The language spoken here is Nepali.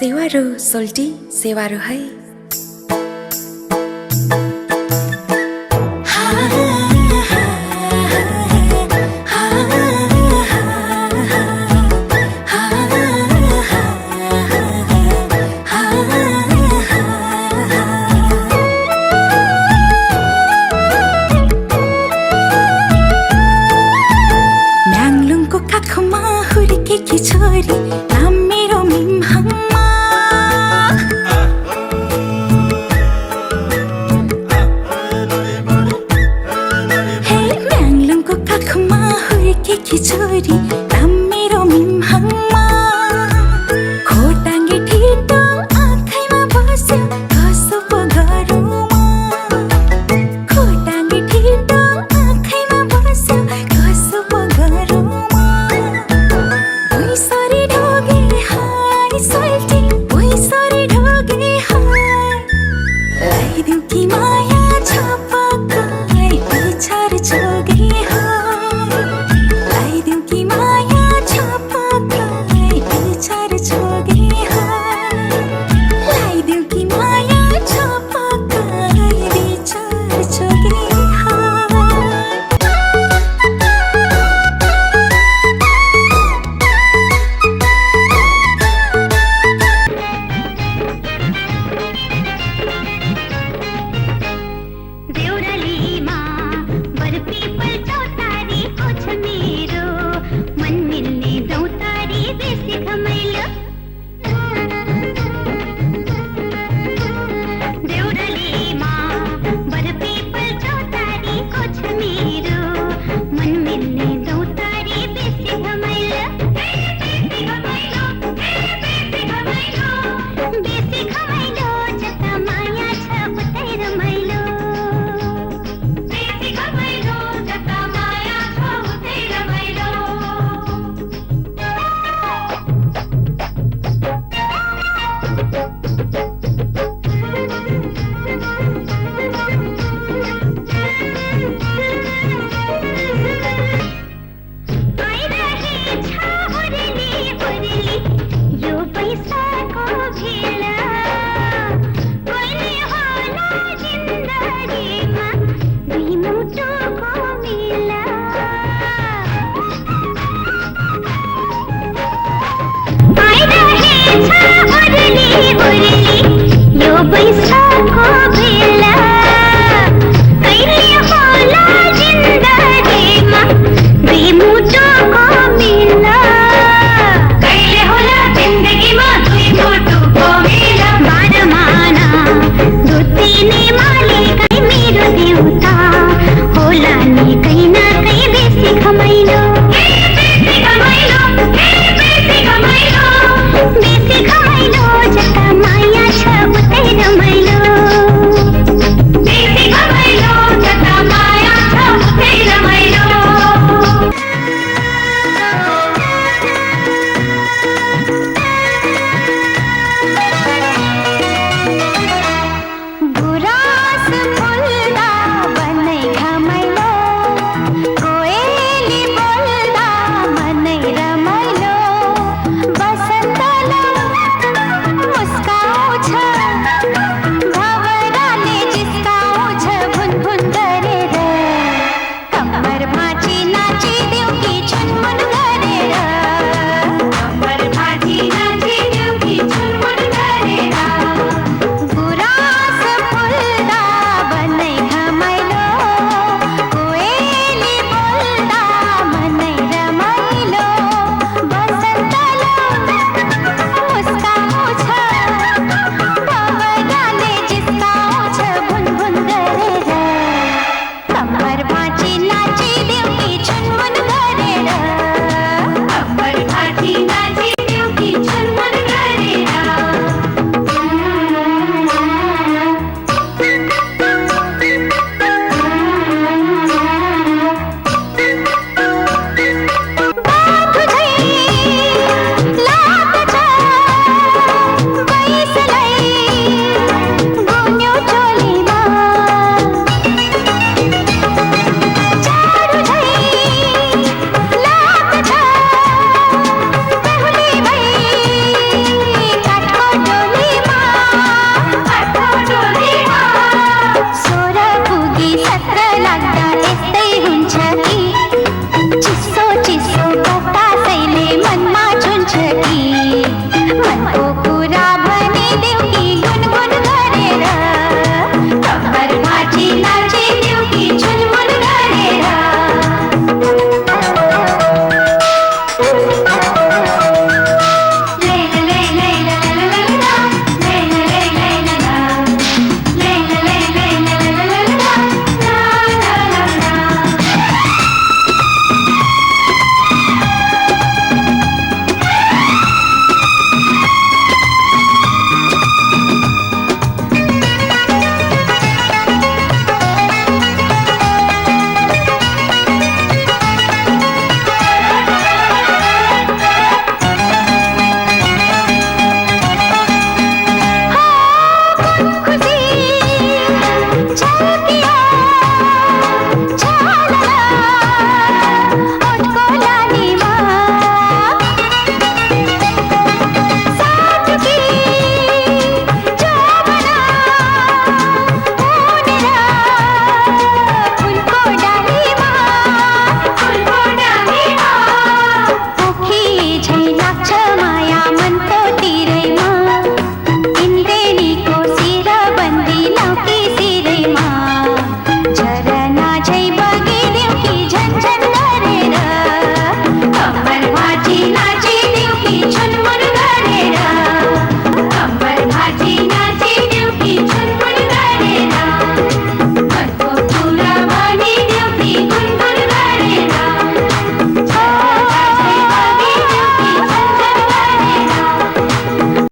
सेवारो सोल्टी सेवारो है। म्याङलुङको काखमा हुर्केकी छोरी नाम मेरो मिमहम्मा। हे म्याङलुङको काखमा हुर्केकी छोरी नाम मेरो मिमहम्मा। खोटाङ्गे ठिटो आँखैमा बस्यो कसो पो गरौँ म। खोटाङ्गे ठिटो आँखैमा बस्यो कसो पो गरौँ म। भुइँसरी ढोगे हाय सोल्टी भुइँसरी ढोगे हाय। लगाइदेऊ कि माया छ पक्कै पिछाड छोगे हाय। लगाइदेऊ कि माया छ पक्कै पिछाड छोगे हाय। लगाइदेऊ कि माया छ पक्कै पिछाड छोगे हाय। देउरालीमा बरपीपल चौतारीको छ मेरो मन मिल्ने दौतारी बेसी घमैलो। देउरालीमा बरपीपल चौतारीको छ मेरो मन मिल्ने दौतारी बेसी घमैलो। बेसी घमैलो बेसी घमैलो जता माया छ उतै रमाइलो। बेसी घमैलो जता माया छ उतै रमाइलो। आइरहेछ ओरेली ओरेली यो पैसाको भेला। कहिले होला जिन्दगीमा दुई मुटुको मेला। आइरहेछ ओरेली ओरेली यो पैसाको